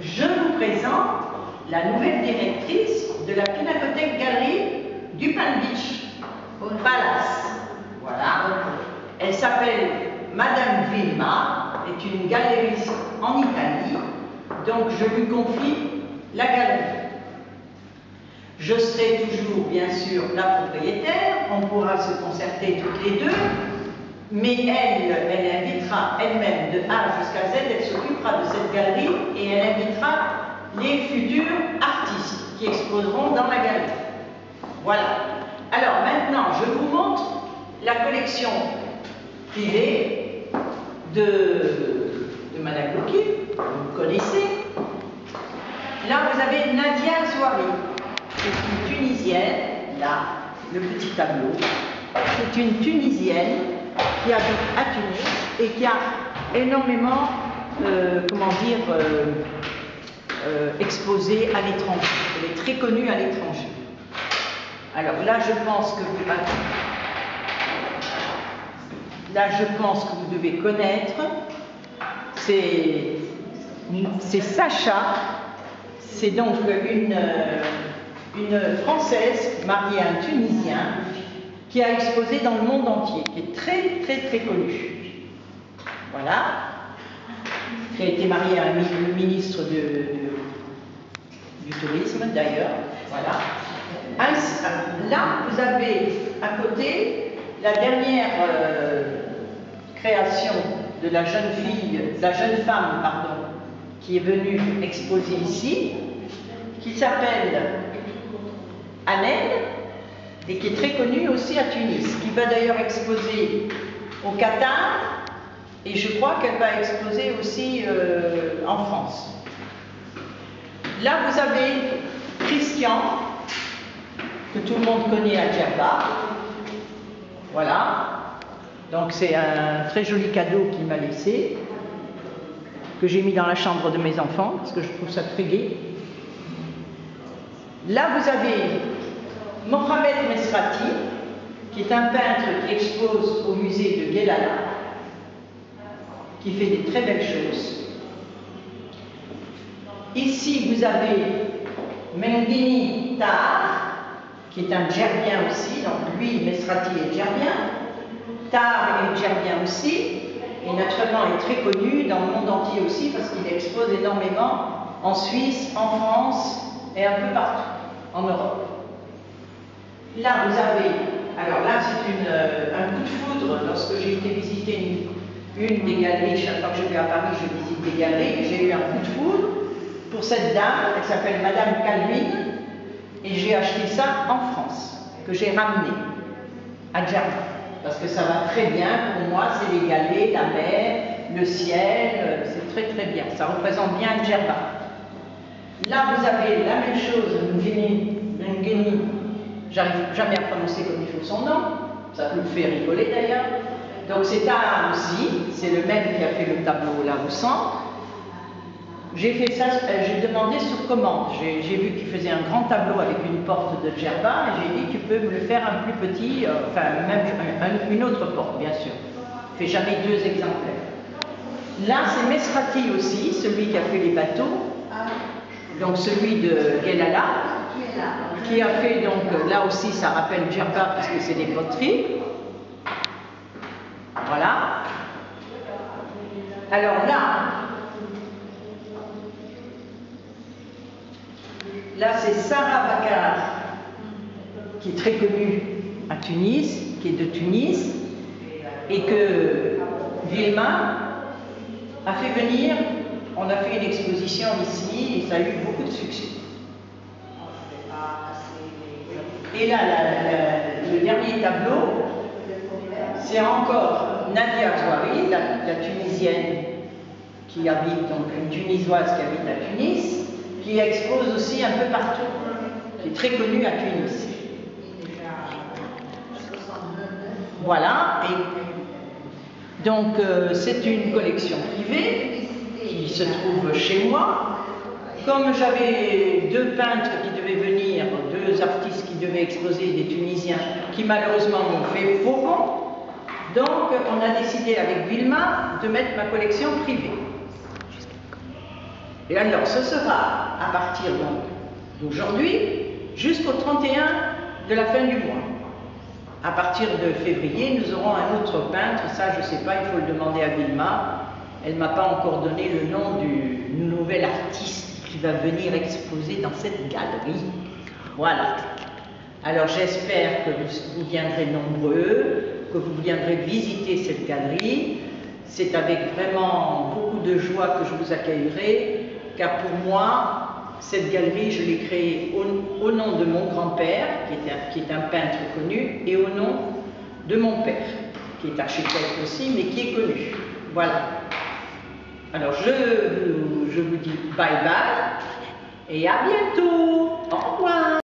je vous présente la nouvelle directrice de la Pinacothèque Galerie du Palm Beach Palace. Voilà. Elle s'appelle Madame Vilma, est une galériste en Italie, donc je lui confie la galerie. Je serai toujours, bien sûr, la propriétaire, on pourra se concerter toutes les deux, mais elle invitera elle-même de A jusqu'à Z, elle s'occupera de cette galerie et elle invitera les futurs artistes qui exposeront dans la galerie. Voilà. Alors maintenant, je vous montre la collection privée de Madame Glouki, vous connaissez. Là, vous avez Nadia Zouari, c'est une Tunisienne, là, le petit tableau. C'est une Tunisienne qui habite à Tunis et qui a énormément, exposé à l'étranger. Elle est très connue à l'étranger. Alors là, je pense que vous devez connaître. C'est Sacha. C'est donc une Française mariée à un Tunisien qui a exposé dans le monde entier, qui est très très très connue. Voilà. Qui a été mariée à un ministre du tourisme d'ailleurs. Voilà. Là, vous avez à côté la dernière création de la jeune femme, qui est venue exposer ici, qui s'appelle Annelle, et qui est très connue aussi à Tunis, qui va d'ailleurs exposer au Qatar, et je crois qu'elle va exposer aussi en France. Là, vous avez Christian, que tout le monde connaît à Djerba. Voilà. Donc c'est un très joli cadeau qu'il m'a laissé, que j'ai mis dans la chambre de mes enfants, parce que je trouve ça très gai. Là, vous avez Mohamed Mesrati, qui est un peintre qui expose au musée de Guelala, qui fait des très belles choses. Ici, vous avez Mengini Tar, qui est un djerbien aussi, donc lui, Mesrati est djerbien, Tar est djerbien aussi, et naturellement est très connu dans le monde entier aussi, parce qu'il expose énormément en Suisse, en France, et un peu partout, en Europe. Là, vous avez, alors là, c'est un coup de foudre, lorsque j'ai été visiter une des galeries, chaque fois que je vais à Paris, je visite des galeries, j'ai eu un coup de foudre pour cette dame, elle s'appelle Madame Calvin, et j'ai acheté ça en France, que j'ai ramené à Djerba, parce que ça va très bien, pour moi, c'est les galets, la mer, le ciel, c'est très très bien, ça représente bien Djerba. Là, vous avez la même chose, Ngeni, j'arrive jamais à prononcer comme il faut son nom, ça peut me faire rigoler d'ailleurs. Donc c'est un aussi, c'est le même qui a fait le tableau là au centre. J'ai fait ça, j'ai demandé sur commande. J'ai vu qu'il faisait un grand tableau avec une porte de Djerba et j'ai dit tu peux me le faire un plus petit, même une autre porte bien sûr. Je fais jamais deux exemplaires. Là c'est Mesrati aussi, celui qui a fait les bateaux, donc celui de Guelala, qui a fait donc là aussi ça rappelle Djerba parce que c'est des poteries. Voilà. Alors là c'est Sarah Bakar, qui est très connue à Tunis, qui est de Tunis, et que Vilma a fait venir, on a fait une exposition ici, et ça a eu beaucoup de succès. Et là, le dernier tableau, c'est encore Nadia Zouari, la Tunisienne qui habite, donc une Tunisoise qui habite à Tunis, qui expose aussi un peu partout, qui est très connue à Tunis. Voilà, et donc c'est une collection privée qui se trouve chez moi. Comme j'avais deux peintres qui devaient venir, deux artistes qui devaient exposer, des Tunisiens, qui malheureusement m'ont fait faux bon, donc on a décidé avec Vilma de mettre ma collection privée. Et alors, ce sera à partir d'aujourd'hui jusqu'au 31 de la fin du mois. À partir de février, nous aurons un autre peintre, ça je ne sais pas, il faut le demander à Vilma. Elle ne m'a pas encore donné le nom du nouvel artiste qui va venir exposer dans cette galerie. Voilà. Alors j'espère que vous viendrez nombreux, que vous viendrez visiter cette galerie. C'est avec vraiment beaucoup de joie que je vous accueillerai, car pour moi, cette galerie, je l'ai créée au nom de mon grand-père, qui est un peintre connu, et au nom de mon père, qui est architecte aussi, mais qui est connu. Voilà. Alors je vous dis bye bye, et à bientôt. Au revoir.